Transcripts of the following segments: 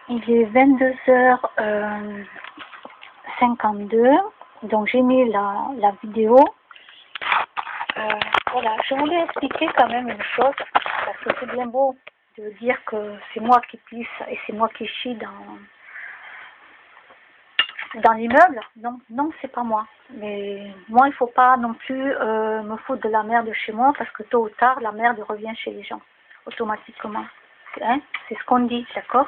Il est 22h52, donc j'ai mis la vidéo. Voilà, je voulais expliquer quand même une chose, parce que c'est bien beau de dire que c'est moi qui pisse et c'est moi qui chie dans l'immeuble. Non, non, c'est pas moi. Mais moi, il faut pas non plus me foutre de la merde chez moi, parce que tôt ou tard, la merde revient chez les gens, automatiquement. Hein? C'est ce qu'on dit, d'accord?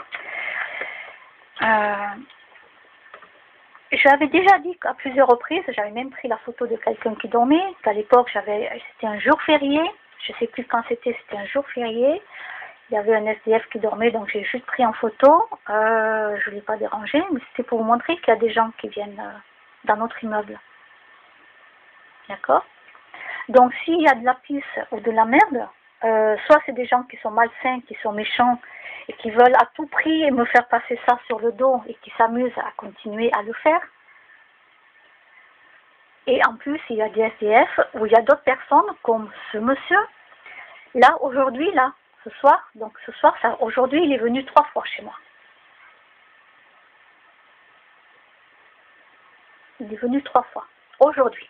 J'avais déjà dit qu'à plusieurs reprises, j'avais même pris la photo de quelqu'un qui dormait, qu'à l'époque, c'était un jour férié, je sais plus quand c'était un jour férié, il y avait un SDF qui dormait, donc j'ai juste pris en photo, je ne l'ai pas dérangé, mais c'était pour vous montrer qu'il y a des gens qui viennent dans notre immeuble. D'accord? Donc s'il y a de la pisse ou de la merde, soit c'est des gens qui sont malsains, qui sont méchants, et qui veulent à tout prix me faire passer ça sur le dos et qui s'amusent à continuer à le faire. Et en plus, il y a des SDF où il y a d'autres personnes comme ce monsieur. Là, aujourd'hui, là, ce soir, donc ce soir, aujourd'hui, il est venu 3 fois chez moi. Il est venu 3 fois, aujourd'hui.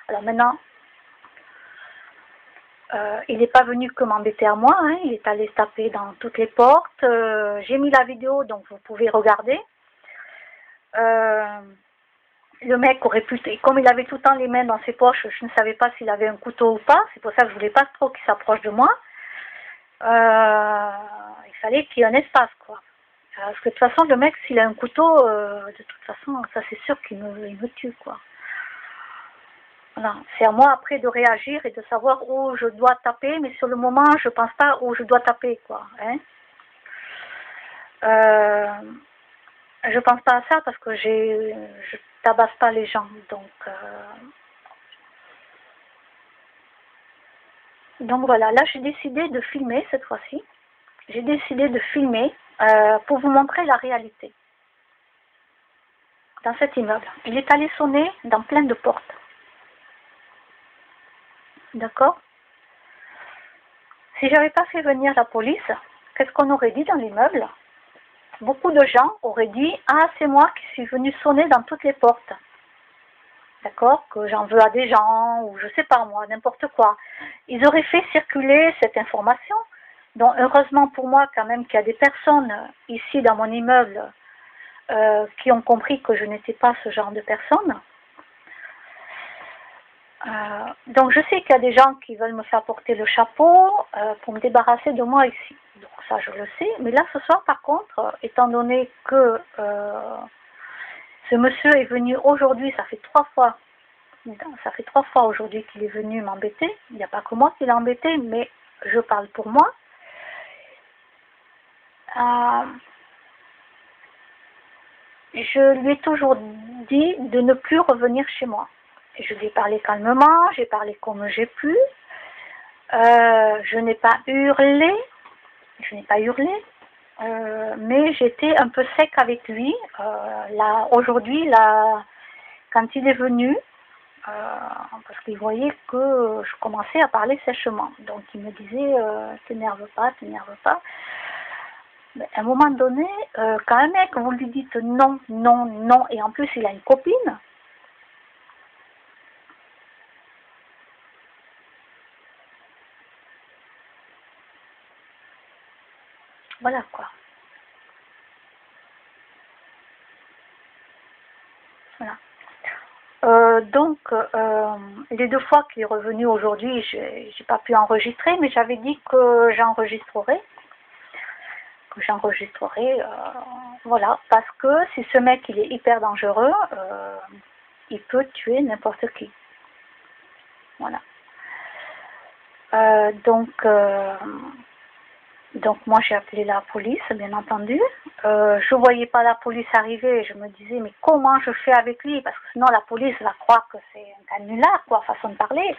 Alors maintenant, il n'est pas venu que m'embêter à moi, hein, il est allé se taper dans toutes les portes. J'ai mis la vidéo, donc vous pouvez regarder. Le mec aurait pu, comme il avait tout le temps les mains dans ses poches, je ne savais pas s'il avait un couteau ou pas, c'est pour ça que je voulais pas trop qu'il s'approche de moi. Il fallait qu'il y ait un espace, quoi. Parce que de toute façon, le mec, s'il a un couteau, de toute façon, ça c'est sûr qu'il me tue, quoi. Voilà. C'est à moi après de réagir et de savoir où je dois taper, mais sur le moment, je pense pas où je dois taper, quoi. Hein. Je pense pas à ça parce que je tabasse pas les gens, donc voilà, là j'ai décidé de filmer cette fois-ci. J'ai décidé de filmer pour vous montrer la réalité. Dans cet immeuble, il est allé sonner dans plein de portes. D'accord? Si j'avais pas fait venir la police, qu'est-ce qu'on aurait dit dans l'immeuble? Beaucoup de gens auraient dit « Ah, c'est moi qui suis venu sonner dans toutes les portes. » D'accord? Que j'en veux à des gens, ou je sais pas moi, n'importe quoi. Ils auraient fait circuler cette information. Donc heureusement pour moi quand même qu'il y a des personnes ici dans mon immeuble qui ont compris que je n'étais pas ce genre de personne. Donc je sais qu'il y a des gens qui veulent me faire porter le chapeau pour me débarrasser de moi ici. Donc ça je le sais. Mais là ce soir par contre, étant donné que ce monsieur est venu aujourd'hui, ça fait 3 fois. Ça fait 3 fois aujourd'hui qu'il est venu m'embêter. Il n'y a pas que moi qui l'ai embêté, mais je parle pour moi. Je lui ai toujours dit de ne plus revenir chez moi. Je lui ai parlé calmement, j'ai parlé comme j'ai pu. Je n'ai pas hurlé, mais j'étais un peu sec avec lui. Aujourd'hui, quand il est venu, parce qu'il voyait que je commençais à parler sèchement. Donc il me disait t'énerve pas, t'énerve pas. Mais à un moment donné, quand un mec, vous lui dites non, non, non, et en plus il a une copine, voilà quoi. Voilà. Donc, les 2 fois qu'il est revenu aujourd'hui, j'ai pas pu enregistrer, mais j'avais dit que j'enregistrerai. Voilà, parce que si ce mec il est hyper dangereux, il peut tuer n'importe qui. Voilà. Donc moi j'ai appelé la police, bien entendu. Je voyais pas la police arriver, je me disais mais comment je fais avec lui, parce que sinon la police va croire que c'est un canular, quoi, façon de parler.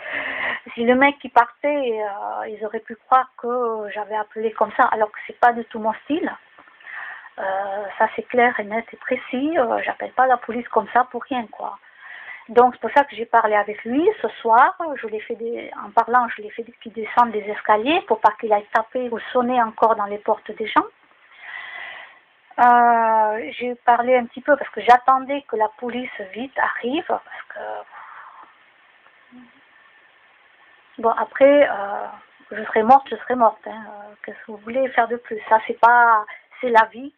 Si le mec qui partait, ils auraient pu croire que j'avais appelé comme ça, alors que c'est pas du tout mon style. Ça c'est clair et net et précis. J'appelle pas la police comme ça pour rien, quoi. Donc c'est pour ça que j'ai parlé avec lui ce soir. Je l'ai fait en parlant, je l'ai fait qu'il descende des escaliers pour pas qu'il aille taper ou sonner encore dans les portes des gens. J'ai parlé un petit peu parce que j'attendais que la police vite arrive parce que bon après je serai morte, hein. Qu'est-ce que vous voulez faire de plus? Ça c'est la vie,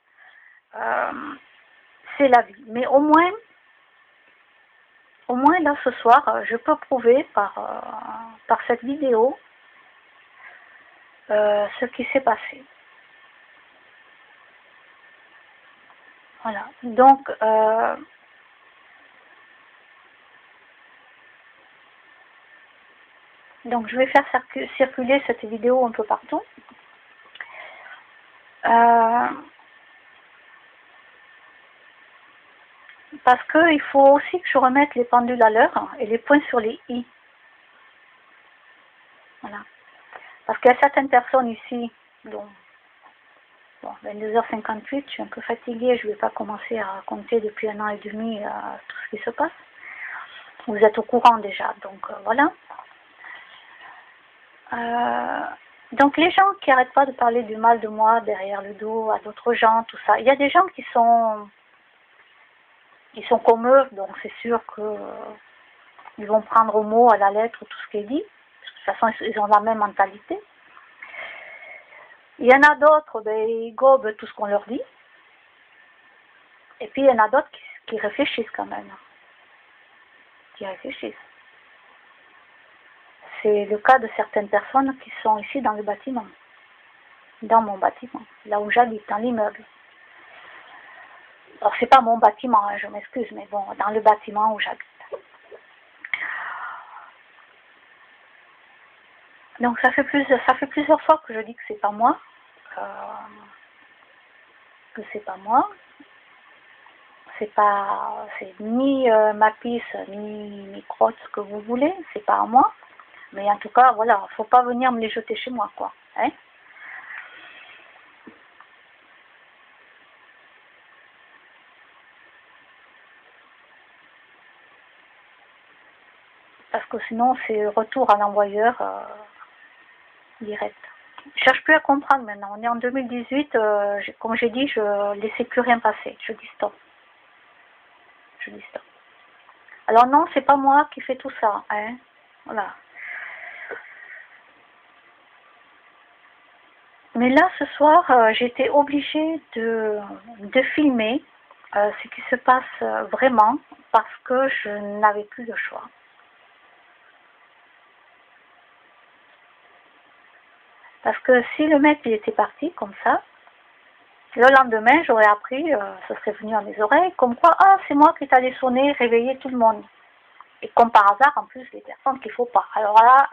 c'est la vie. Mais au moins là ce soir, je peux prouver par cette vidéo ce qui s'est passé. Voilà. Donc je vais faire circuler cette vidéo un peu partout. Parce qu'il faut aussi que je remette les pendules à l'heure et les points sur les i. Voilà. Parce qu'il y a certaines personnes ici, dont 22h58, je suis un peu fatiguée, je ne vais pas commencer à raconter depuis 1 an et demi tout ce qui se passe. Vous êtes au courant déjà, donc voilà. Donc les gens qui n'arrêtent pas de parler du mal de moi derrière le dos à d'autres gens, tout ça, il y a des gens qui sont comme eux, donc c'est sûr qu'ils vont prendre au mot, à la lettre, tout ce qui est dit. De toute façon, ils ont la même mentalité. Il y en a d'autres, ils gobent tout ce qu'on leur dit. Et puis il y en a d'autres qui réfléchissent quand même. Qui réfléchissent. C'est le cas de certaines personnes qui sont ici dans le bâtiment. Dans mon bâtiment, là où j'habite, dans l'immeuble. Alors c'est pas mon bâtiment, hein, je m'excuse, mais bon, dans le bâtiment où j'habite. Donc ça fait plusieurs fois que je dis que c'est pas moi. C'est ni ma pisse, ni mes crottes, ce que vous voulez, c'est pas à moi. Mais en tout cas, voilà, faut pas venir me les jeter chez moi, quoi. Hein? Parce que sinon, c'est retour à l'envoyeur direct. Je cherche plus à comprendre maintenant. On est en 2018, comme j'ai dit, je laissais plus rien passer. Je dis stop. Alors non, c'est pas moi qui fais tout ça, hein. Voilà. Mais là, ce soir, j'étais obligée de filmer ce qui se passe vraiment parce que je n'avais plus de choix. Parce que si le mec il était parti comme ça, le lendemain, j'aurais appris, ça serait venu à mes oreilles, comme quoi, ah, c'est moi qui t'allais sonner, réveiller tout le monde. Et comme par hasard, en plus, les personnes qu'il ne faut pas. Alors là,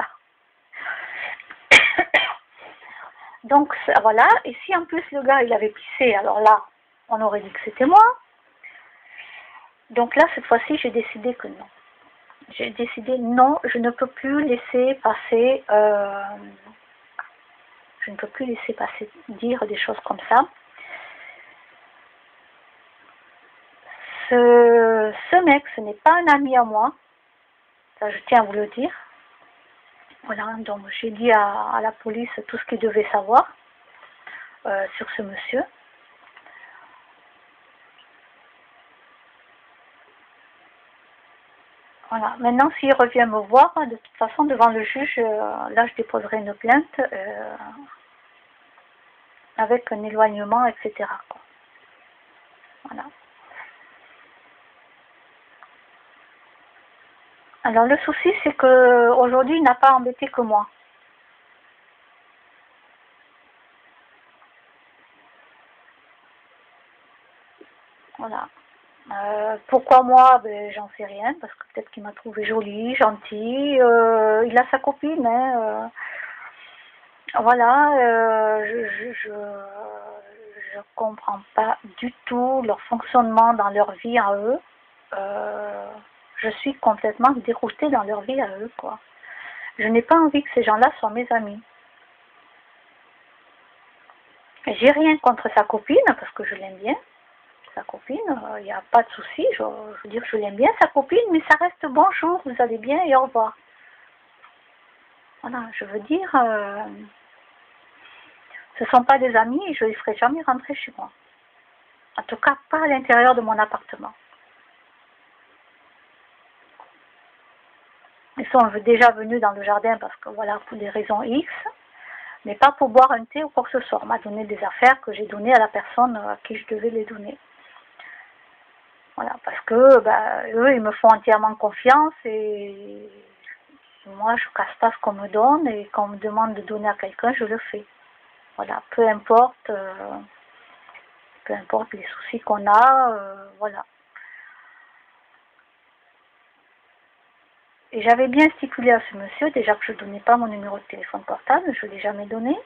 donc voilà, et si en plus le gars il avait pissé, alors là, on aurait dit que c'était moi. Donc là, cette fois-ci, j'ai décidé que non. J'ai décidé non, je ne peux plus laisser passer, dire des choses comme ça. Ce mec, ce n'est pas un ami à moi, ça je tiens à vous le dire. Voilà, donc j'ai dit à la police tout ce qu'il devait savoir sur ce monsieur. Voilà, maintenant s'il revient me voir, de toute façon devant le juge, là je déposerai une plainte avec un éloignement, etc. quoi. Voilà. Alors le souci c'est que aujourd'hui il n'a pas embêté que moi. Voilà. Pourquoi moi? J'en sais rien, parce que peut-être qu'il m'a trouvé jolie, gentille. Il a sa copine, hein. Voilà. Je comprends pas du tout leur fonctionnement dans leur vie à eux. Je suis complètement déroutée dans leur vie à eux, quoi. Je n'ai pas envie que ces gens-là soient mes amis. J'ai rien contre sa copine, parce que je l'aime bien. Sa copine, il n'y a pas de souci. Je veux dire, je l'aime bien, sa copine, mais ça reste bonjour, vous allez bien et au revoir. Voilà, je veux dire, ce ne sont pas des amis et je ne les ferai jamais rentrer chez moi. En tout cas, pas à l'intérieur de mon appartement. Ils sont déjà venus dans le jardin parce que voilà, pour des raisons X, mais pas pour boire un thé ou quoi que ce soit. On m'a donné des affaires que j'ai données à la personne à qui je devais les donner. Voilà, parce que eux, ils me font entièrement confiance et moi, je casse pas ce qu'on me donne et quand on me demande de donner à quelqu'un, je le fais. Voilà, peu importe les soucis qu'on a, voilà. Et j'avais bien stipulé à ce monsieur, déjà que je ne donnais pas mon numéro de téléphone portable, je ne l'ai jamais donné.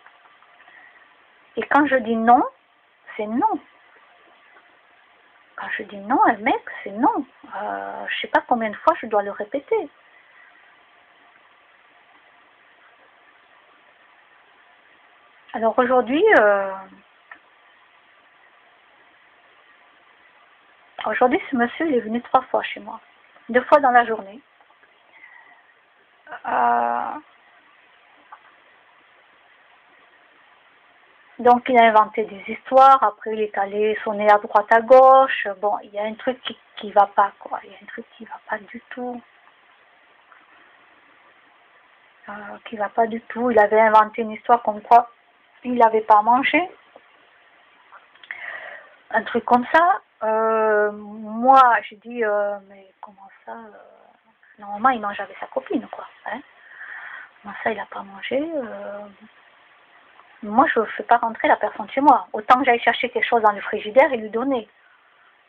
Et quand je dis non, c'est non. Quand je dis non à un mec, c'est non. Je ne sais pas combien de fois je dois le répéter. Alors aujourd'hui, ce monsieur, il est venu 3 fois chez moi. 2 fois dans la journée. Donc il a inventé des histoires, après il est allé sonner à droite à gauche. Bon, il y a un truc qui va pas, quoi. Il y a un truc qui va pas du tout. Qui va pas du tout. Il avait inventé une histoire comme quoi il n'avait pas mangé. Un truc comme ça. Moi, j'ai dit, mais comment ça normalement, il mange avec sa copine, quoi. Hein. Comment ça, il n'a pas mangé Moi, je ne fais pas rentrer la personne chez moi. Autant que j'aille chercher quelque chose dans le frigidaire et lui donner.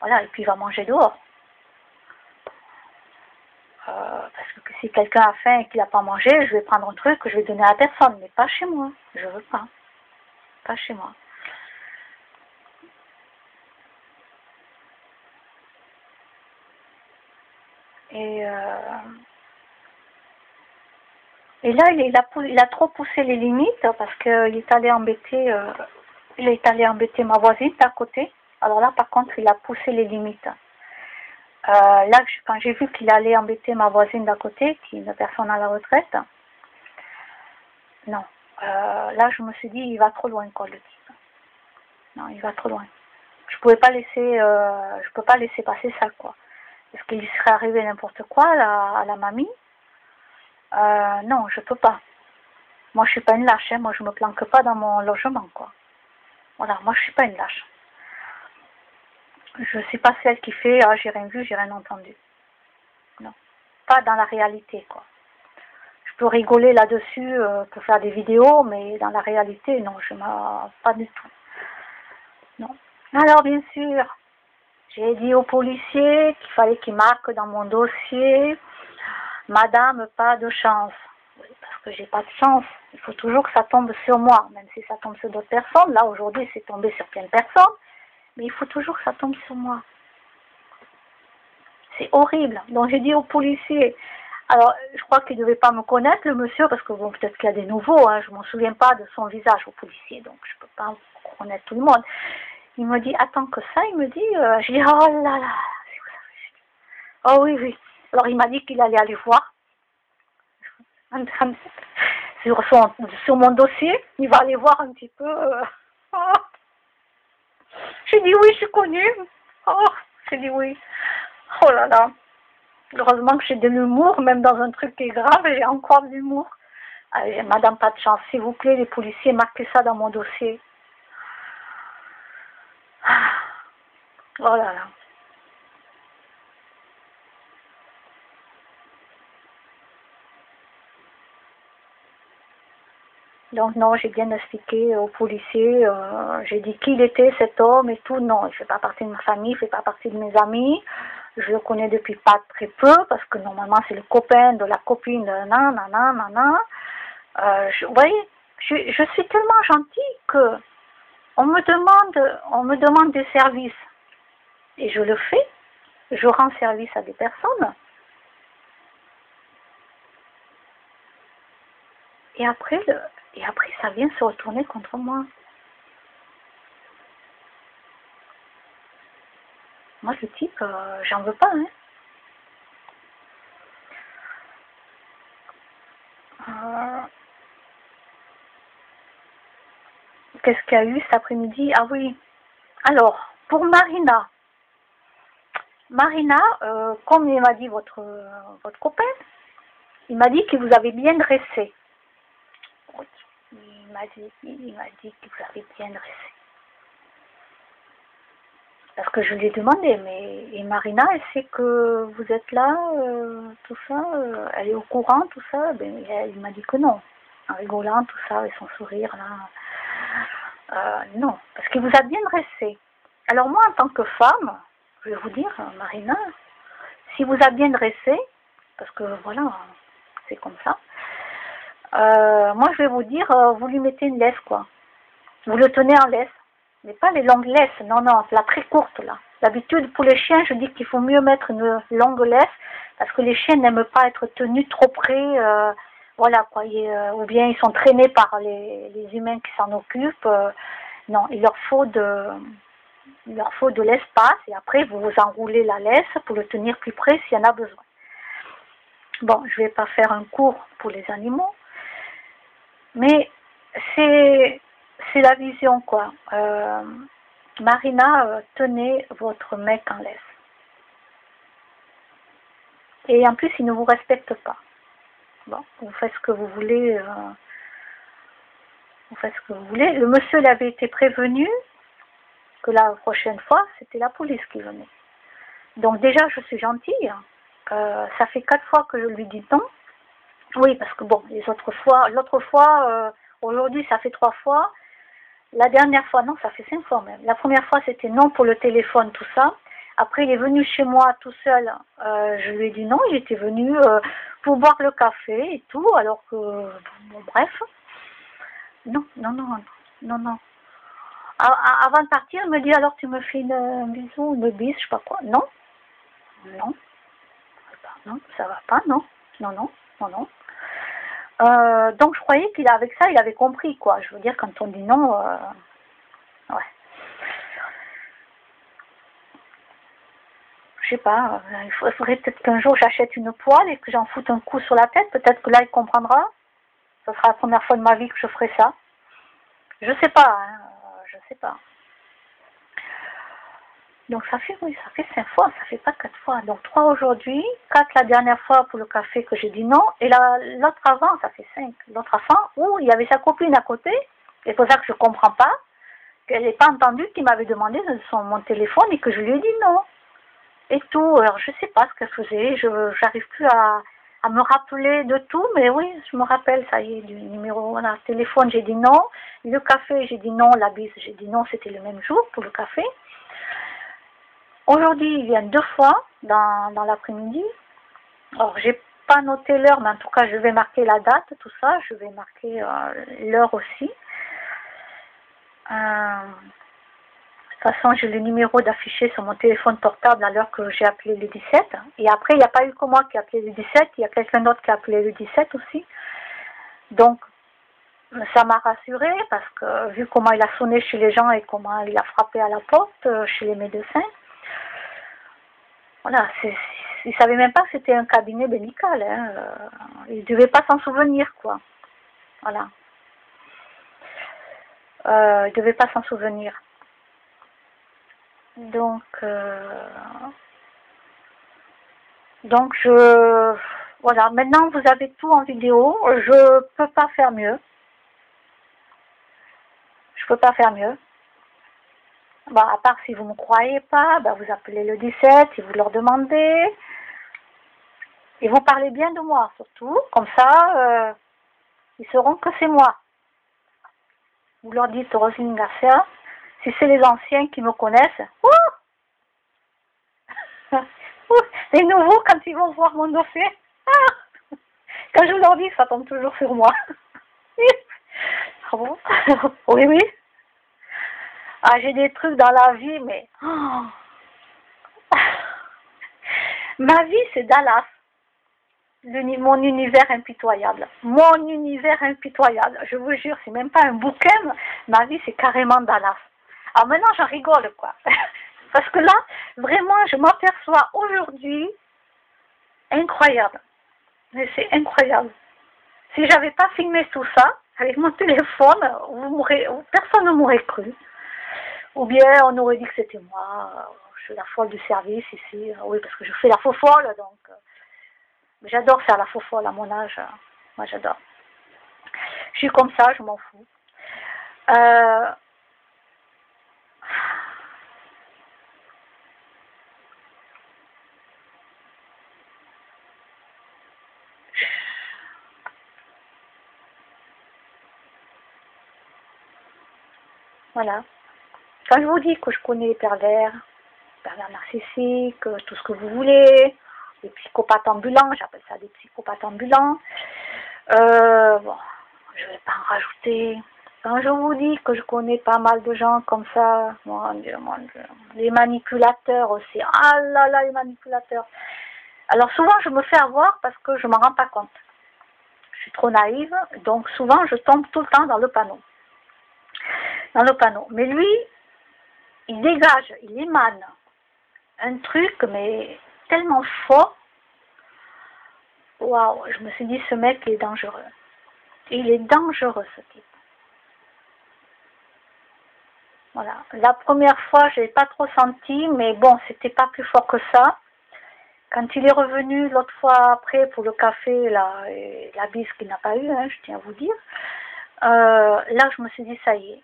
Voilà, et puis il va manger dehors. Parce que si quelqu'un a faim et qu'il n'a pas mangé, je vais prendre un truc que je vais donner à la personne, mais pas chez moi. Je veux pas. Pas chez moi. Et là, il a trop poussé les limites parce qu'il est allé embêter, ma voisine d'à côté. Alors là, par contre, il a poussé les limites. Là, quand j'ai vu qu'il allait embêter ma voisine d'à côté, qui est une personne à la retraite, non. Là, je me suis dit, il va trop loin, quoi, le type. Non, il va trop loin. Je peux pas laisser passer ça, quoi. Parce qu'il serait arrivé n'importe quoi à la mamie. Non, je peux pas. Moi, je suis pas une lâche, hein. Moi, je me planque pas dans mon logement, quoi. Voilà, moi, je suis pas une lâche. Je suis pas celle qui fait, ah, j'ai rien vu, j'ai rien entendu. Non, pas dans la réalité, quoi. Je peux rigoler là-dessus pour faire des vidéos, mais dans la réalité, non, pas du tout. Non. Alors, bien sûr, j'ai dit au policier qu'il fallait qu'il marque dans mon dossier, Madame, pas de chance. Oui, parce que j'ai pas de chance. Il faut toujours que ça tombe sur moi, même si ça tombe sur d'autres personnes. Là, aujourd'hui, c'est tombé sur plein de personnes, mais il faut toujours que ça tombe sur moi. C'est horrible. Donc, j'ai dit au policier, alors, je crois qu'il ne devait pas me connaître, le monsieur, parce que bon, peut-être qu'il y a des nouveaux, hein, je ne m'en souviens pas de son visage au policier, donc je ne peux pas connaître tout le monde. Il me dit, attends que ça, il me dit, je dis, oh là là, oh oui, oui. Alors, il m'a dit qu'il allait aller voir, sur mon dossier, il va aller voir un petit peu. Oh. J'ai dit, oui, je suis connue. Oh, j'ai dit, oui. Oh là là. Heureusement que j'ai de l'humour, même dans un truc qui est grave, j'ai encore de l'humour. Allez, Madame, pas de chance. S'il vous plaît, les policiers, marquez ça dans mon dossier. Oh là là. Donc non, j'ai bien expliqué aux policiers, j'ai dit qui il était cet homme et tout. Non, il ne fait pas partie de ma famille, il ne fait pas partie de mes amis. Je le connais depuis pas très peu, parce que normalement c'est le copain de la copine de nanana. Vous voyez, je suis tellement gentille que on me demande des services. Et je le fais. Je rends service à des personnes. Et après, ça vient se retourner contre moi. Moi, ce type, j'en veux pas, hein. Qu'est-ce qu'il y a eu cet après-midi? Ah oui. Alors, pour Marina. Marina, comme il m'a dit votre copain, il m'a dit que vous avez bien dressé. Oui, il m'a dit que vous avez bien dressé. Parce que je lui ai demandé, mais et Marina, elle sait que vous êtes là, tout ça, elle est au courant, tout ça. Ben, il m'a dit que non, en rigolant, tout ça, et son sourire là. Non, parce qu'il vous a bien dressé. Alors moi, en tant que femme, je vais vous dire, Marina, si vous a bien dressé, parce que voilà, c'est comme ça, moi je vais vous dire, vous lui mettez une laisse, quoi. Vous le tenez en laisse. Mais pas les longues laisses, non, la très courte là. D'habitude, pour les chiens, je dis qu'il faut mieux mettre une longue laisse, parce que les chiens n'aiment pas être tenus trop près, voilà quoi, ou bien ils sont traînés par les humains qui s'en occupent. Non, il leur faut de l'espace, et après vous enroulez la laisse pour le tenir plus près s'il y en a besoin. Bon, je vais pas faire un cours pour les animaux, mais c'est la vision, quoi. Marina, tenez votre mec en laisse. Et en plus, il ne vous respecte pas. Bon, vous faites ce que vous voulez. Vous faites ce que vous voulez. Le monsieur, il avait été prévenu que la prochaine fois, c'était la police qui venait. Donc déjà, je suis gentille. Ça fait 4 fois que je lui dis non. Oui, parce que bon, l'autre fois, aujourd'hui, ça fait 3 fois. La dernière fois, non, ça fait 5 fois même. La première fois, c'était non pour le téléphone, tout ça. Après, il est venu chez moi tout seul. Je lui ai dit non, il était venu pour boire le café et tout, alors que, bon, bref. Non. Avant de partir, il me dit, alors tu me fais un bisou, une bise, je sais pas quoi. Non, ça va pas, non. Donc je croyais qu'avec ça, il avait compris, quoi. Je veux dire, quand on dit non, ouais. Je sais pas, il faudrait peut-être qu'un jour j'achète une poêle et que j'en foute un coup sur la tête. Peut-être que là, il comprendra. Ce sera la première fois de ma vie que je ferai ça. Je sais pas, je sais pas. Donc ça fait 5 fois, ça fait pas 4 fois. Donc 3 aujourd'hui, 4 la dernière fois pour le café que j'ai dit non, et l'autre avant, ça fait 5. L'autre avant, où il y avait sa copine à côté, et c'est pour ça que je comprends pas, qu'elle n'ait pas entendu qu'il m'avait demandé mon téléphone et que je lui ai dit non. Et tout, alors je sais pas ce qu'elle faisait, j'arrive plus à me rappeler de tout, mais oui, je me rappelle, ça y est, du numéro, voilà, téléphone, j'ai dit non, le café, j'ai dit non, la bise, j'ai dit non, c'était le même jour pour le café. Aujourd'hui, il vient 2 fois dans l'après-midi. Alors, j'ai pas noté l'heure, mais en tout cas, je vais marquer la date, tout ça. Je vais marquer l'heure aussi. De toute façon, j'ai le numéro d'affiché sur mon téléphone portable à l'heure que j'ai appelé le 17. Et après, il n'y a pas eu que moi qui ai appelé le 17. Il y a quelqu'un d'autre qui a appelé le 17 aussi. Donc, ça m'a rassurée parce que vu comment il a sonné chez les gens et comment il a frappé à la porte chez les médecins, voilà, il savait même pas que c'était un cabinet médical. Il devait pas s'en souvenir, quoi. Voilà. Il devait pas s'en souvenir. Donc voilà. Maintenant, vous avez tout en vidéo. Je peux pas faire mieux. Bah, à part si vous ne me croyez pas, bah, vous appelez le 17 et vous leur demandez. Et vous parlez bien de moi, surtout. Comme ça, ils sauront que c'est moi. Vous leur dites Roselyne Garcia. Si c'est les anciens qui me connaissent, les nouveaux, quand ils vont voir mon dossier, quand je leur dis, ça tombe toujours sur moi. Ah bon? Oui. Ah, j'ai des trucs dans la vie, mais... Ma vie, c'est Dallas. Mon univers impitoyable. Mon univers impitoyable. Je vous jure, c'est même pas un bouquin. Ma vie, c'est carrément Dallas. Alors maintenant, j'en rigole, quoi. Parce que là, vraiment, je m'aperçois aujourd'hui, incroyable. Mais c'est incroyable. Si j'avais pas filmé tout ça, avec mon téléphone, personne ne m'aurait cru. Ou bien on aurait dit que c'était moi, je suis la folle du service ici. Oui, parce que je fais la faux folle, donc j'adore faire la faux folle à mon âge. Moi j'adore. Je suis comme ça, je m'en fous. Euh, voilà. Quand je vous dis que je connais les pervers narcissiques, tout ce que vous voulez, les psychopathes ambulants, j'appelle ça des psychopathes ambulants, bon, je ne vais pas en rajouter. Quand je vous dis que je connais pas mal de gens comme ça, mon Dieu, les manipulateurs aussi, ah là là, les manipulateurs. Alors souvent je me fais avoir parce que je ne m'en rends pas compte. Je suis trop naïve, donc souvent je tombe tout le temps dans le panneau. Mais lui, il dégage, il émane un truc, mais tellement fort. Waouh, je me suis dit, ce mec, il est dangereux. Il est dangereux, ce type. Voilà. La première fois, je n'ai pas trop senti, mais bon, c'était pas plus fort que ça. Quand il est revenu l'autre fois après pour le café, là, et la bise qu'il n'a pas eu, hein, je tiens à vous dire, là, je me suis dit, ça y est,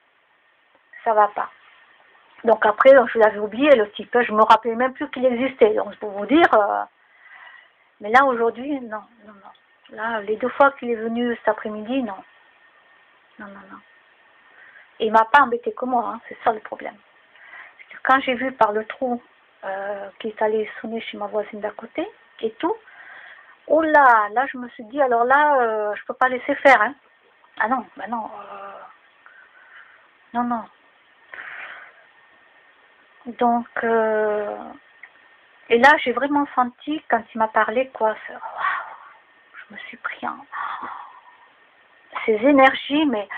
ça va pas. Donc après, je l'avais oublié, le type. Je me rappelais même plus qu'il existait. Donc, pour vous dire, mais là, aujourd'hui, non. Là, les 2 fois qu'il est venu cet après-midi, non. Non. Et il m'a pas embêté que moi, hein, c'est ça le problème. C'est que quand j'ai vu par le trou qu'il est allé sonner chez ma voisine d'à côté et tout, oh là, je me suis dit, alors là, je peux pas laisser faire, hein. Ah non, bah non, non. Donc, et là, j'ai vraiment senti, quand il m'a parlé, quoi, waouh, je me suis pris en ces énergies, mais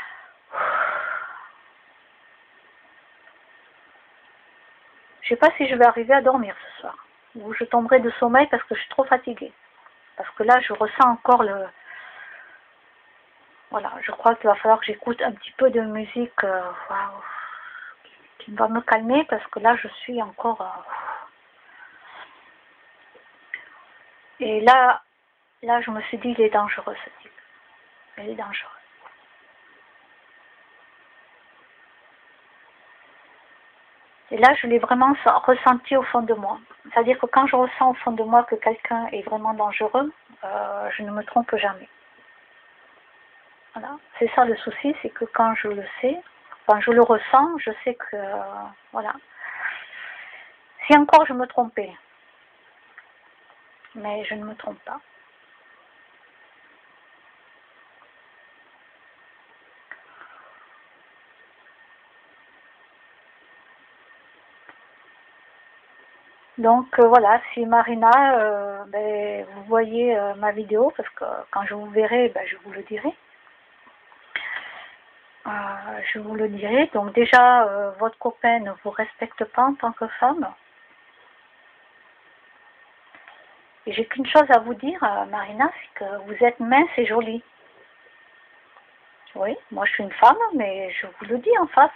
je sais pas si je vais arriver à dormir ce soir, ou je tomberai de sommeil parce que je suis trop fatiguée. Parce que là, je ressens encore le... Voilà, je crois qu'il va falloir que j'écoute un petit peu de musique waouh, qui va me calmer, parce que là, je suis encore... Et là, je me suis dit, il est dangereux, ce type. Il est dangereux. Et là, je l'ai vraiment ressenti au fond de moi. C'est-à-dire que quand je ressens au fond de moi que quelqu'un est vraiment dangereux, je ne me trompe jamais. Voilà. C'est ça le souci, c'est que quand je le sais, quand je le ressens, je sais que, voilà. Si encore je me trompais, mais je ne me trompe pas. Donc voilà, si Marina, vous voyez ma vidéo, parce que quand je vous verrai, je vous le dirai. Je vous le dirai. Donc déjà, votre copain ne vous respecte pas en tant que femme. Et j'ai qu'une chose à vous dire, Marina, c'est que vous êtes mince et jolie. Oui, moi je suis une femme, mais je vous le dis en face.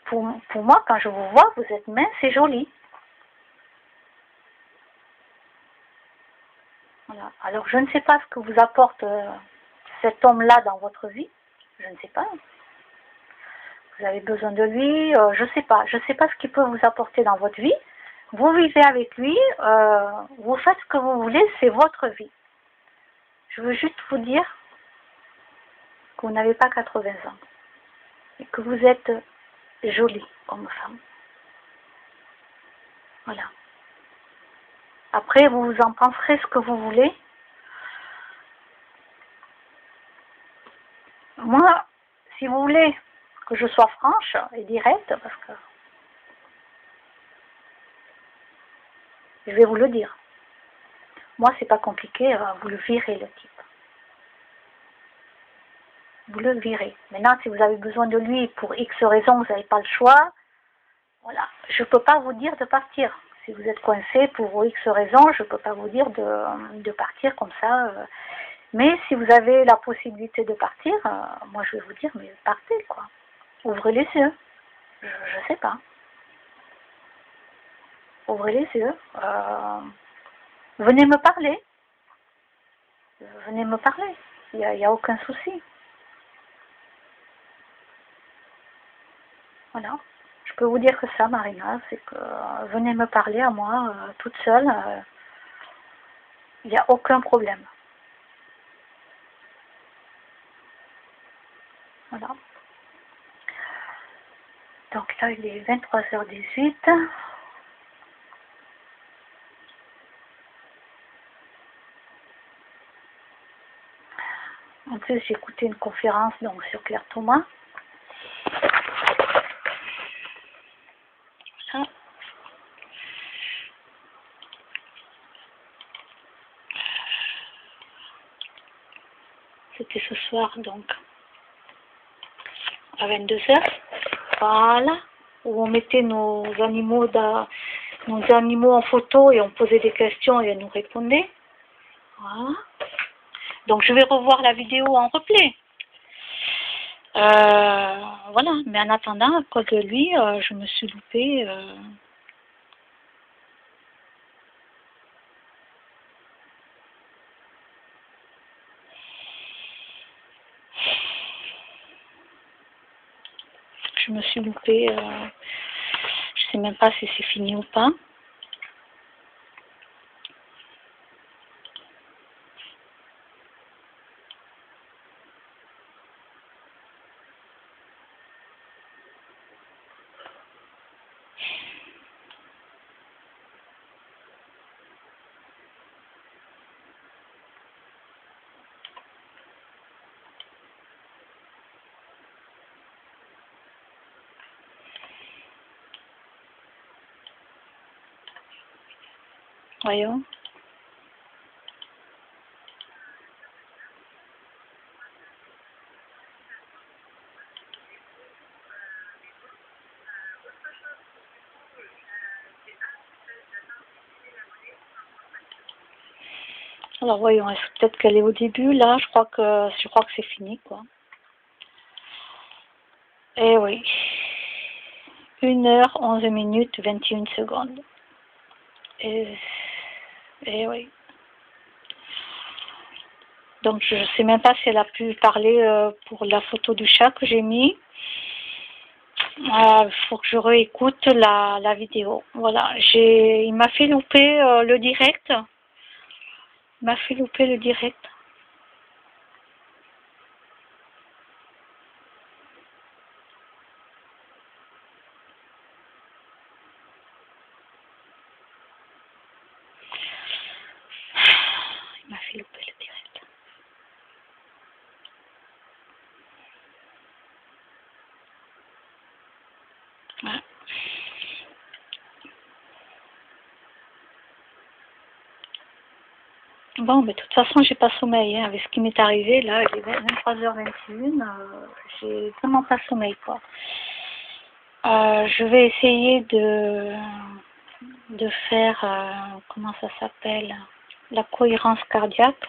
Pour moi, quand je vous vois, vous êtes mince et jolie. Voilà. Alors je ne sais pas ce que vous apporte cet homme-là dans votre vie. Je ne sais pas. Vous avez besoin de lui, je ne sais pas. Je ne sais pas ce qu'il peut vous apporter dans votre vie. Vous vivez avec lui, vous faites ce que vous voulez, c'est votre vie. Je veux juste vous dire que vous n'avez pas 80 ans et que vous êtes jolie comme femme. Voilà. Après, vous en penserez ce que vous voulez. Moi, si vous voulez que je sois franche et directe, parce que je vais vous le dire. Moi, c'est pas compliqué, vous le virez le type. Vous le virez. Maintenant, si vous avez besoin de lui pour X raisons, vous n'avez pas le choix, voilà. Je ne peux pas vous dire de partir. Si vous êtes coincé pour X raisons, je ne peux pas vous dire de partir comme ça. Mais si vous avez la possibilité de partir, moi je vais vous dire, mais partez quoi. Ouvrez les yeux. Je sais pas. Ouvrez les yeux. Venez me parler. Venez me parler. Il y a aucun souci. Voilà. Je peux vous dire que ça, Marina, c'est que venez me parler à moi, toute seule. Il n'y a aucun problème. Voilà. Donc là, il est 23h18. En plus, j'ai écouté une conférence donc, sur Claire Thomas. Voilà. C'était ce soir, donc, à 22h. Voilà. Où on mettait nos animaux en photo et on posait des questions et elles nous répondaient. Voilà. Donc, je vais revoir la vidéo en replay. Voilà. Mais en attendant, à cause de lui, je me suis loupée. Je me suis loupée. Je sais même pas si c'est fini ou pas. Voyons. Alors voyons, peut-être qu'elle est au début, là, je crois que c'est fini, quoi. Eh oui. 1h, 11 minutes, 21 secondes. Et oui. Donc je sais même pas si elle a pu parler pour la photo du chat que j'ai mis. Il faut que je réécoute la vidéo. Voilà, il m'a fait louper le direct. Il m'a fait louper le direct. Il m'a fait louper le direct. Ouais. Bon, mais de toute façon, j'ai pas sommeil. Hein. Avec ce qui m'est arrivé, là, il est 23h21. J'ai vraiment pas sommeil, quoi. Je vais essayer de faire, comment ça s'appelle, la cohérence cardiaque.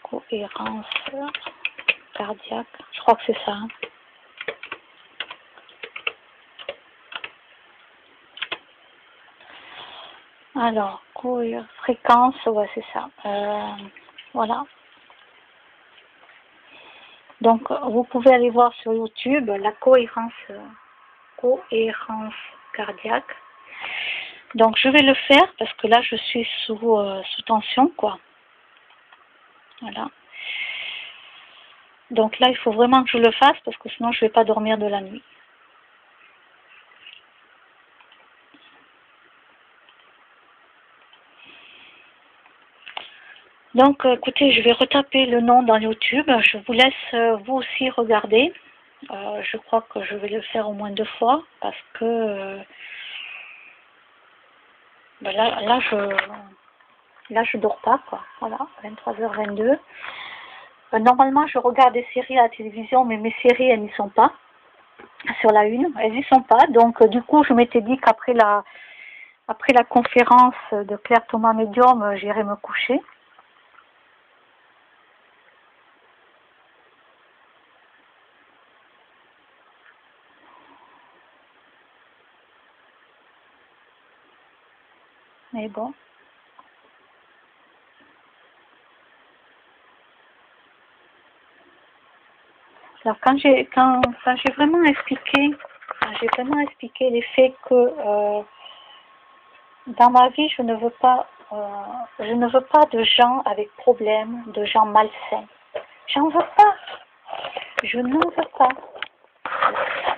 Cohérence cardiaque, je crois que c'est ça. Hein. Alors, fréquence, ouais, c'est ça. Voilà. Donc, vous pouvez aller voir sur YouTube la cohérence cardiaque. Donc, je vais le faire parce que là, je suis sous tension, quoi. Voilà. Donc là, il faut vraiment que je le fasse parce que sinon, je ne vais pas dormir de la nuit. Donc, écoutez, je vais retaper le nom dans YouTube. Je vous laisse vous aussi regarder. Je crois que je vais le faire au moins 2 fois parce que ben là, je dors pas, quoi. Voilà, 23h22. Normalement, je regarde des séries à la télévision, mais mes séries, elles n'y sont pas. Sur la une, elles n'y sont pas. Donc, du coup, je m'étais dit qu'après la conférence de Claire Thomas Medium, j'irai me coucher. Mais bon. Alors quand j'ai vraiment expliqué, les faits que dans ma vie je ne veux pas de gens avec problème, de gens malsains. J'en veux pas. Je n'en veux pas.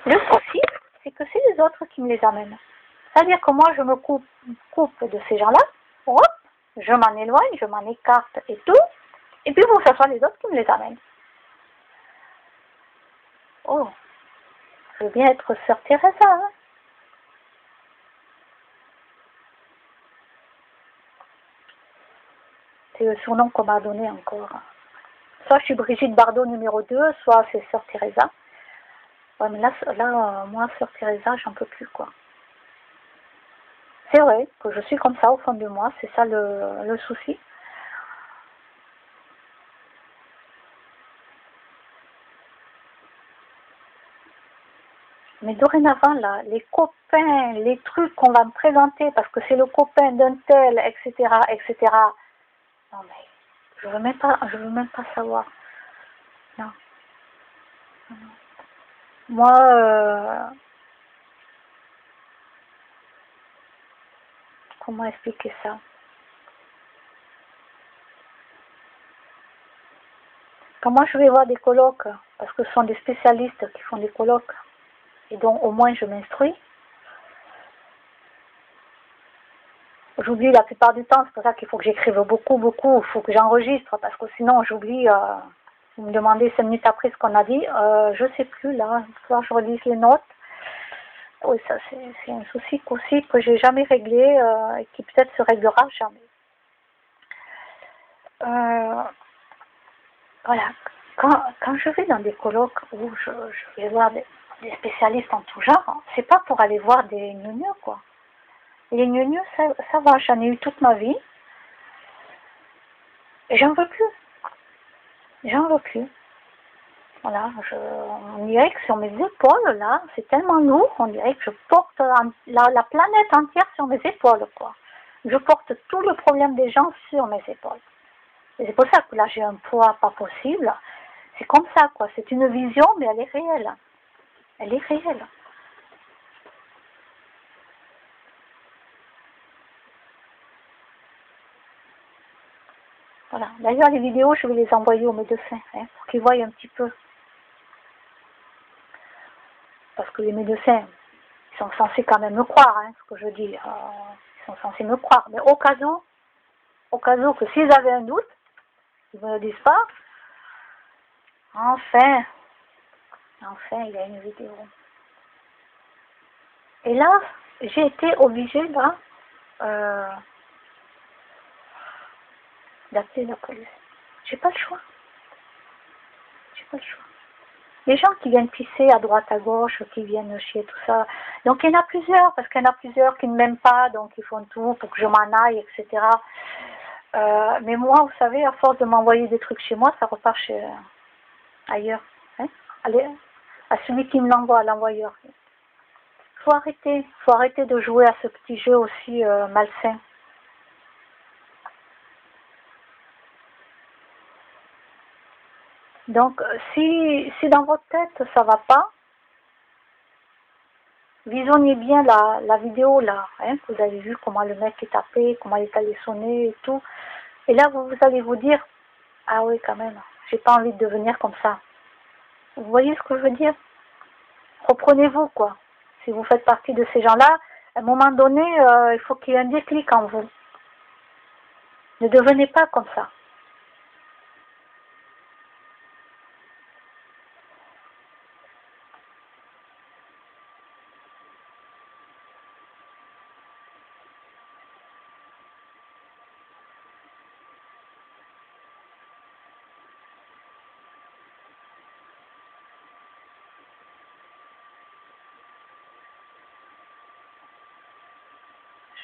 Le souci, c'est que c'est les autres qui me les amènent. C'est-à-dire que moi je me coupe de ces gens-là, hop, je m'en éloigne, je m'en écarte et tout, et puis bon, ça soit les autres qui me les amènent. Oh, je veux bien être sœur Teresa, hein. C'est le surnom qu'on m'a donné encore. Soit je suis Brigitte Bardot numéro 2, soit c'est sœur Teresa. Ouais, mais là moi, sœur Teresa, j'en peux plus, quoi. C'est vrai que je suis comme ça au fond de moi, c'est ça le souci. Mais dorénavant, là, les copains, les trucs qu'on va me présenter parce que c'est le copain d'un tel, etc., etc. Non mais, je veux même pas savoir. Non. Moi, comment expliquer ça? Quand moi je vais voir des colloques, parce que ce sont des spécialistes qui font des colloques, et donc au moins je m'instruis, j'oublie la plupart du temps, c'est pour ça qu'il faut que j'écrive beaucoup, il faut que j'enregistre, parce que sinon j'oublie, vous me demandez 5 minutes après ce qu'on a dit, je sais plus là, il faut que je relise les notes. Oui, ça c'est un souci aussi que j'ai jamais réglé, et qui peut-être se réglera jamais. Voilà, quand je vais dans des colloques où je vais voir des spécialistes en tout genre, hein, c'est pas pour aller voir des gneugneux, quoi. Les gneugneux, ça va, j'en ai eu toute ma vie. Et j'en veux plus. J'en veux plus. Voilà, on dirait que sur mes épaules, là, c'est tellement lourd, on dirait que je porte la planète entière sur mes épaules, quoi. Je porte tout le problème des gens sur mes épaules. Et c'est pour ça que là, j'ai un poids pas possible. C'est comme ça, quoi. C'est une vision, mais elle est réelle. Elle est réelle. Voilà. D'ailleurs, les vidéos, je vais les envoyer aux médecins, hein, pour qu'ils voient un petit peu. Parce que les médecins, ils sont censés quand même me croire, hein, ce que je dis. Ils sont censés me croire. Mais au cas où que s'ils avaient un doute, ils ne me le disent pas. Enfin, il y a une vidéo. Et là, j'ai été obligée, là, d'appeler la police. J'ai pas le choix. J'ai pas le choix. Les gens qui viennent pisser à droite, à gauche, qui viennent chier, tout ça. Donc il y en a plusieurs, parce qu'il y en a plusieurs qui ne m'aiment pas, donc ils font tout pour que je m'en aille, etc. Mais moi, vous savez, à force de m'envoyer des trucs chez moi, ça repart ailleurs. Hein. Allez, à celui qui me l'envoie, à l'envoyeur. Faut arrêter de jouer à ce petit jeu aussi malsain. Donc, si dans votre tête ça va pas, visionnez bien la vidéo là, hein, que vous avez vu comment le mec est tapé, comment il est allé sonner et tout. Et là, vous allez vous dire, ah oui, quand même, j'ai pas envie de devenir comme ça. Vous voyez ce que je veux dire? Reprenez-vous, quoi. Si vous faites partie de ces gens-là, à un moment donné, il faut qu'il y ait un déclic en vous. Ne devenez pas comme ça.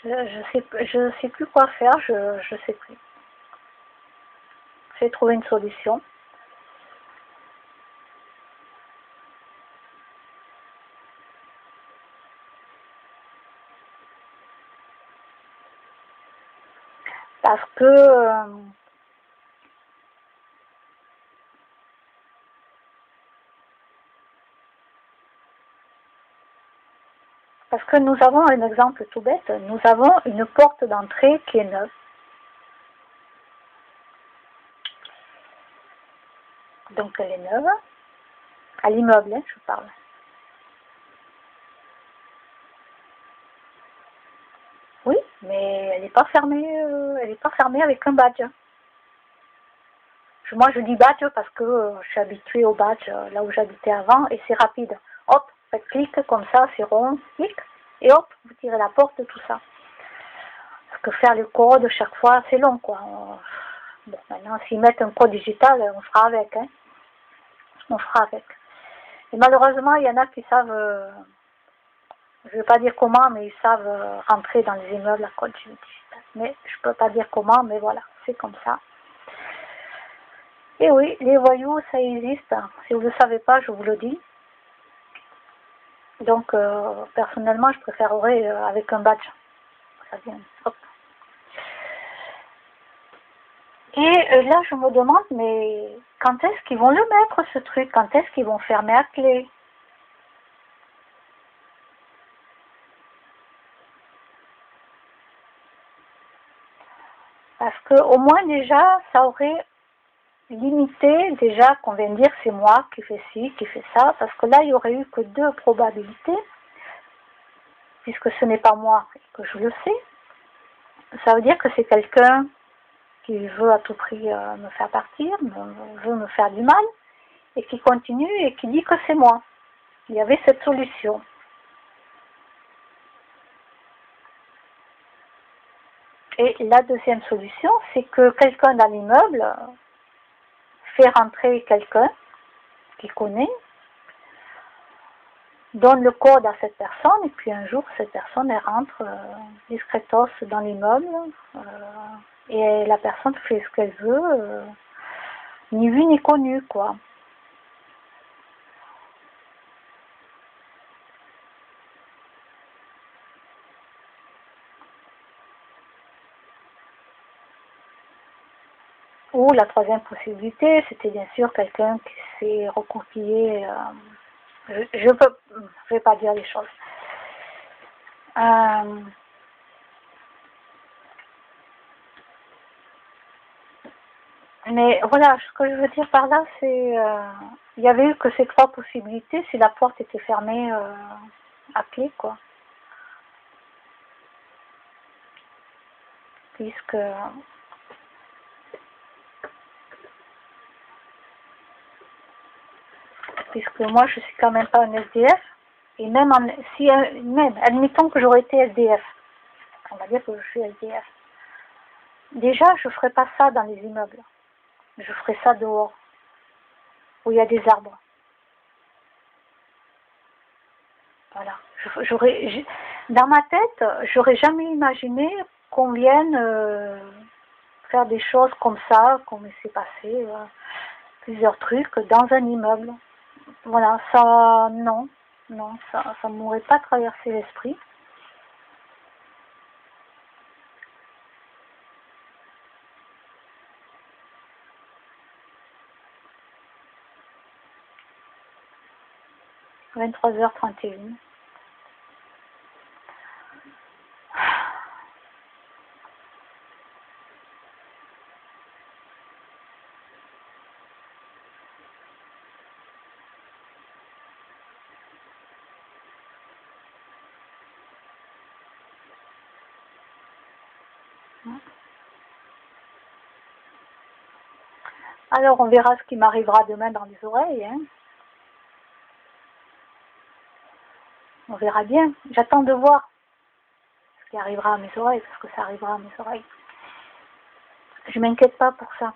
Je sais plus quoi faire, je sais plus. J'ai trouvé une solution. parce que nous avons un exemple tout bête, nous avons une porte d'entrée qui est neuve. Donc elle est neuve, à l'immeuble, hein, je parle. Oui, mais elle n'est pas fermée, avec un badge. Moi je dis badge parce que je suis habituée au badge là où j'habitais avant et c'est rapide. Hop, faites clic comme ça, c'est rond, clic, et hop, vous tirez la porte, tout ça. Parce que faire le code chaque fois, c'est long, quoi. Bon, maintenant, s'ils mettent un code digital, on fera avec, hein. On fera avec. Et malheureusement, il y en a qui savent, je ne vais pas dire comment, mais ils savent rentrer dans les immeubles à code digital. Mais je ne peux pas dire comment, mais voilà, c'est comme ça. Et oui, les voyous, ça existe. Si vous ne le savez pas, je vous le dis. Donc, personnellement, je préférerais avec un badge. Ça vient, hop. Et là, je me demande, mais quand est-ce qu'ils vont le mettre, ce truc? Quand est-ce qu'ils vont fermer à clé? Parce qu'au moins, déjà, ça aurait limité, déjà, qu'on vient de dire, c'est moi qui fais ci, qui fais ça. Parce que là, il n'y aurait eu que 2 probabilités, puisque ce n'est pas moi et que je le sais. Ça veut dire que c'est quelqu'un qui veut à tout prix me faire partir, veut me faire du mal, et qui continue et qui dit que c'est moi. Il y avait cette solution. Et la deuxième solution, c'est que quelqu'un dans l'immeuble fait rentrer quelqu'un qu'il connaît, donne le code à cette personne, et puis un jour, cette personne, elle rentre discretos dans l'immeuble, et la personne fait ce qu'elle veut, ni vu ni connu, quoi. Ou la troisième possibilité, c'était bien sûr quelqu'un qui s'est reconcilié. Je vais pas dire les choses. Mais voilà, ce que je veux dire par là, c'est il y avait eu que ces 3 possibilités si la porte était fermée à clé, quoi. Puisque moi je suis quand même pas un SDF, et même même admettons que j'aurais été SDF, on va dire que je suis SDF. Déjà, je ferais pas ça dans les immeubles. Je ferais ça dehors, où il y a des arbres. Voilà. Dans ma tête, j'aurais jamais imaginé qu'on vienne faire des choses comme ça, comme il s'est passé, plusieurs trucs dans un immeuble. Voilà, ça, non, ça ne m'aurait pas traversé l'esprit. « 23h31 ». Alors, on verra ce qui m'arrivera demain dans les oreilles, hein. On verra bien. J'attends de voir ce qui arrivera à mes oreilles, parce que ça arrivera à mes oreilles. Je m'inquiète pas pour ça.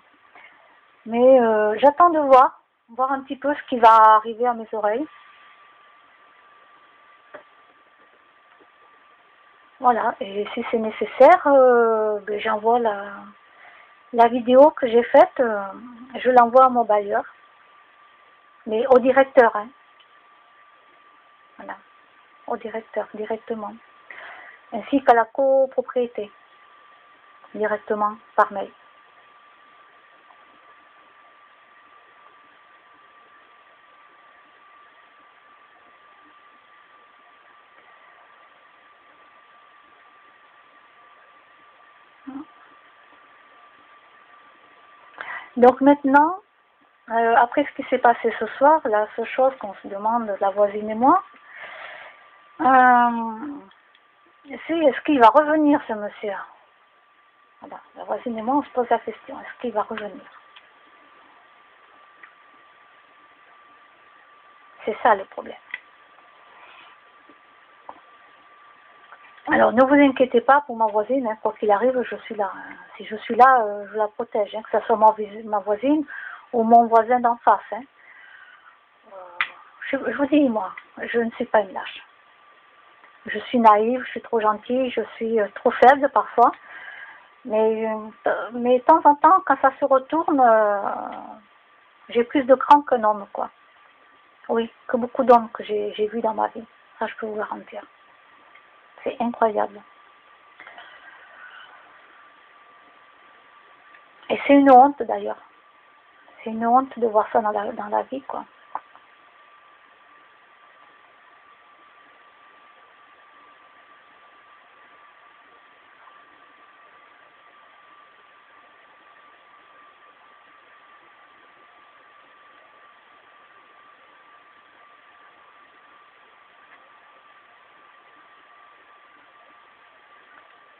Mais j'attends de voir un petit peu ce qui va arriver à mes oreilles. Voilà, et si c'est nécessaire, ben, j'envoie la vidéo que j'ai faite, je l'envoie à mon bailleur, mais au directeur, hein. Voilà, au directeur directement, ainsi qu'à la copropriété. directement par mail. Donc maintenant, après ce qui s'est passé ce soir, la seule chose qu'on se demande, la voisine et moi, c'est est-ce qu'il va revenir ce monsieur? Voilà, la voisine et moi, on se pose la question, est-ce qu'il va revenir? C'est ça le problème. Alors ne vous inquiétez pas pour ma voisine, hein, quoi qu'il arrive, je suis là. Si je suis là, je la protège, hein, que ce soit ma voisine ou mon voisin d'en face. Hein. Je vous dis, moi, je ne suis pas une lâche. Je suis naïve, je suis trop gentille, je suis trop faible parfois. Mais de temps en temps, quand ça se retourne, j'ai plus de cran qu'un homme, quoi. Oui, que beaucoup d'hommes que j'ai vus dans ma vie. Ça, je peux vous garantir. C'est incroyable. Et c'est une honte, d'ailleurs. C'est une honte de voir ça dans la vie, quoi.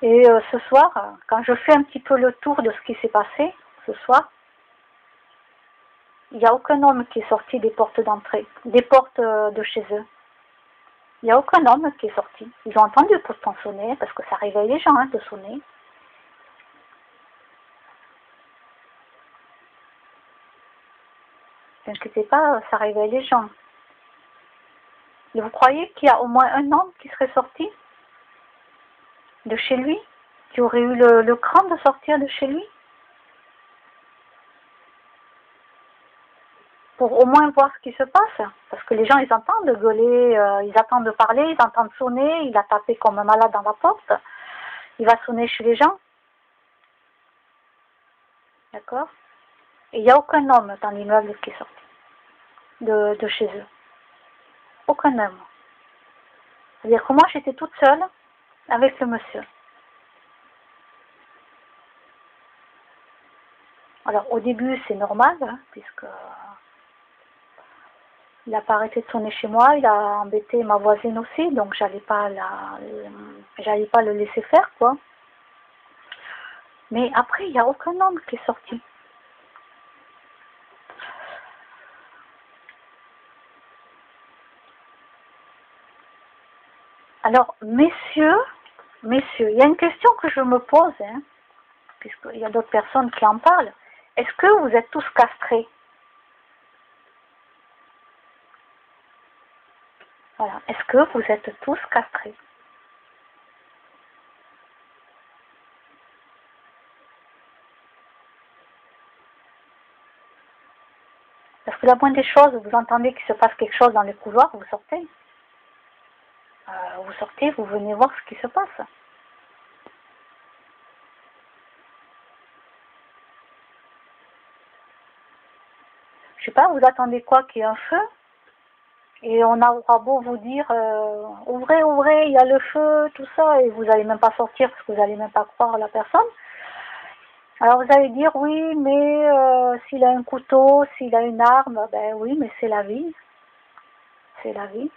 Et ce soir, quand je fais un petit peu le tour de ce qui s'est passé ce soir, il n'y a aucun homme qui est sorti des portes d'entrée, des portes de chez eux. Il n'y a aucun homme qui est sorti. Ils ont entendu pourtant sonner, parce que ça réveille les gens hein, de sonner. Ne vous inquiétez pas, ça réveille les gens. Et vous croyez qu'il y a au moins un homme qui serait sorti de chez lui, qui aurait eu le cran de sortir de chez lui, pour au moins voir ce qui se passe, parce que les gens ils entendent gueuler, ils attendent de parler, ils entendent sonner, il a tapé comme un malade dans la porte, il va sonner chez les gens, d'accord? Et il n'y a aucun homme dans l'immeuble qui est sorti de chez eux, aucun homme. C'est-à-dire que moi j'étais toute seule avec le monsieur. Alors au début c'est normal, hein, puisque il n'a pas arrêté de sonner chez moi, il a embêté ma voisine aussi, donc j'allais pas le laisser faire, quoi. Mais après, il n'y a aucun homme qui est sorti. Alors, messieurs, il y a une question que je me pose, hein, puisqu'il y a d'autres personnes qui en parlent. Est-ce que vous êtes tous castrés? Voilà. Est-ce que vous êtes tous castrés? Parce que la moindre des choses, vous entendez qu'il se passe quelque chose dans les couloirs, vous sortez. Vous sortez, vous venez voir ce qui se passe. Je sais pas, vous attendez quoi qu'il y ait un feu? Et on aura beau vous dire, ouvrez, ouvrez, il y a le feu, tout ça, et vous n'allez même pas sortir parce que vous n'allez même pas croire à la personne. Alors vous allez dire, oui, mais s'il a un couteau, s'il a une arme, ben oui, mais c'est la vie. C'est la vie.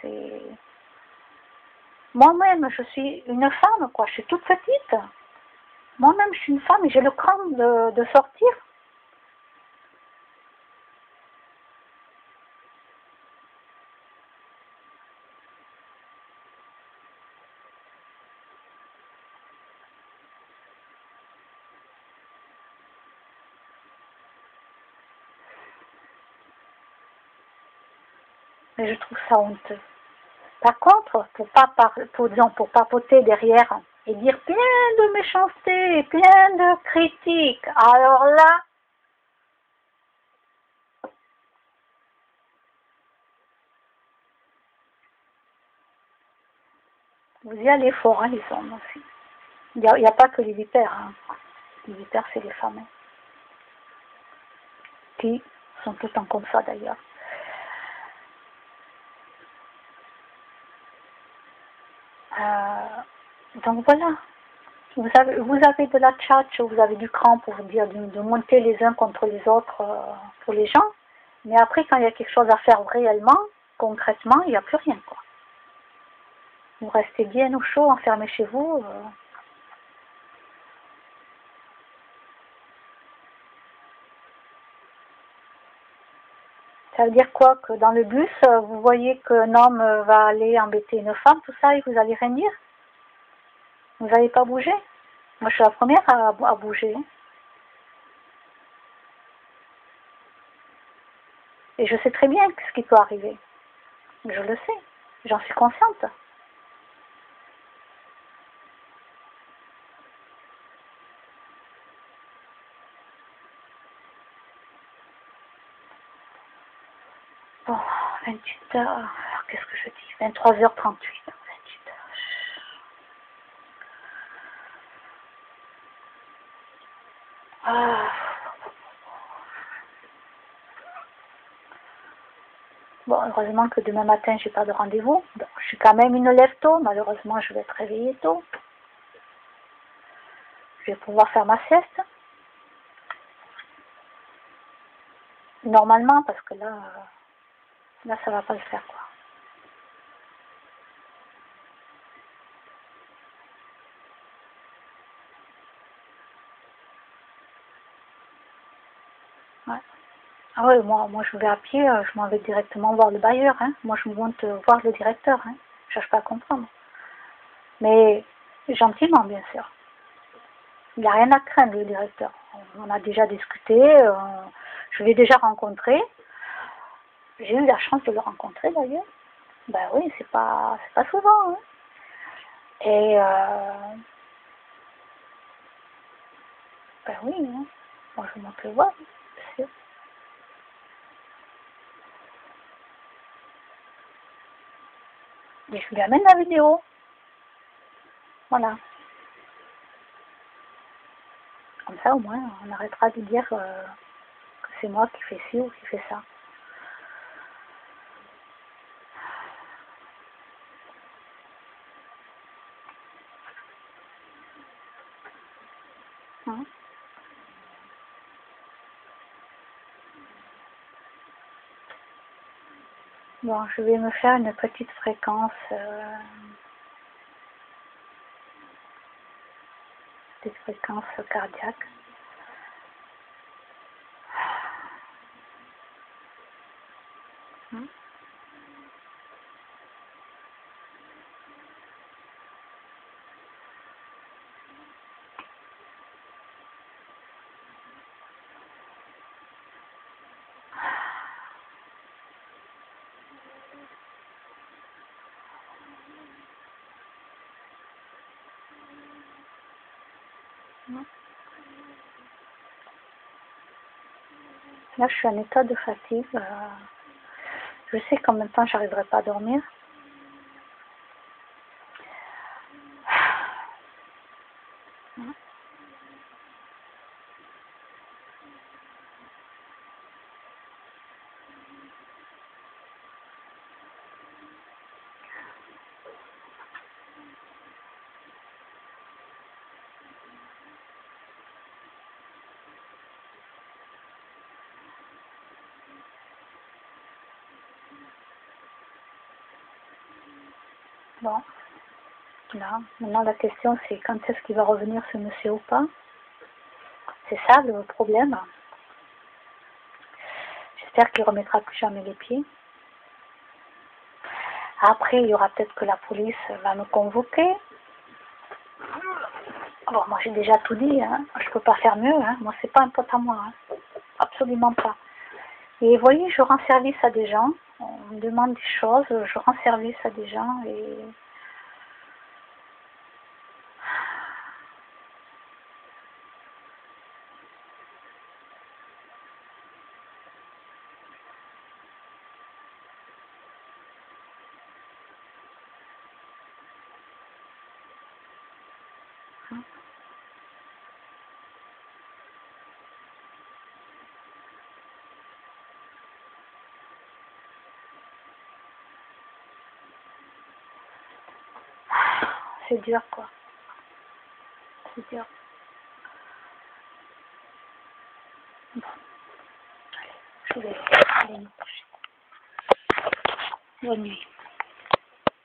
C'est... Moi-même, je suis une femme, quoi, je suis toute petite. Moi-même, je suis une femme et j'ai le cran de sortir. Mais je trouve ça honteux. Par contre, pour papoter derrière et dire plein de méchanceté, plein de critiques, alors là, vous y allez fort, hein, les hommes aussi. Il n'y a pas que les vipères. Hein. Les vipères, c'est les femmes. Hein, qui sont tout le temps comme ça d'ailleurs. Donc voilà. Vous avez de la tchatch, vous avez du cran pour vous dire de monter les uns contre les autres pour les gens. Mais après, quand il y a quelque chose à faire réellement, concrètement, il n'y a plus rien, quoi. Vous restez bien au chaud, enfermé chez vous. Ça veut dire quoi? Que dans le bus, vous voyez qu'un homme va aller embêter une femme, tout ça, et vous allez rien dire? Vous n'allez pas bouger? Moi, je suis la première à bouger. Et je sais très bien ce qui peut arriver. Je le sais. J'en suis consciente. Bon, 28 heures. Alors, qu'est-ce que je dis? 23h38. 28 heures. Ah. Bon, heureusement que demain matin, j'ai pas de rendez-vous. Donc, je suis quand même une lève tôt. Malheureusement, je vais être réveillée tôt. Je vais pouvoir faire ma sieste. Normalement, parce que là, ça va pas le faire, quoi. Ouais. Ah ouais, moi je vais à pied, je m'en vais directement voir le bailleur, hein. Moi je monte voir le directeur, hein. Je cherche pas à comprendre. Mais gentiment, bien sûr. Il n'y a rien à craindre, le directeur. On a déjà discuté, je l'ai déjà rencontré. J'ai eu la chance de le rencontrer d'ailleurs. Ben oui, c'est pas souvent, hein. Et ben oui, hein. Moi je monte le voir, bien sûr. Et je lui amène la vidéo. Voilà. Comme ça, au moins, on arrêtera de dire que c'est moi qui fais ci ou qui fais ça. Hein. Bon, je vais me faire une petite fréquence cardiaque. Hein. Hein. Là, je suis en état de fatigue. Je sais qu'en même temps, j'arriverai pas à dormir. Hein. Bon, là, maintenant la question c'est quand est-ce qu'il va revenir ce monsieur ou pas. C'est ça le problème. J'espère qu'il remettra plus jamais les pieds. Après, il y aura peut-être que la police va me convoquer. Bon, moi j'ai déjà tout dit, hein. Je peux pas faire mieux, hein. Moi c'est pas un pote à moi, hein. Absolument pas. Et vous voyez, je rends service à des gens, on me demande des choses, je rends service à des gens et c'est dur, quoi. C'est dur. Bon, allez, je vais aller me coucher. Bonne nuit.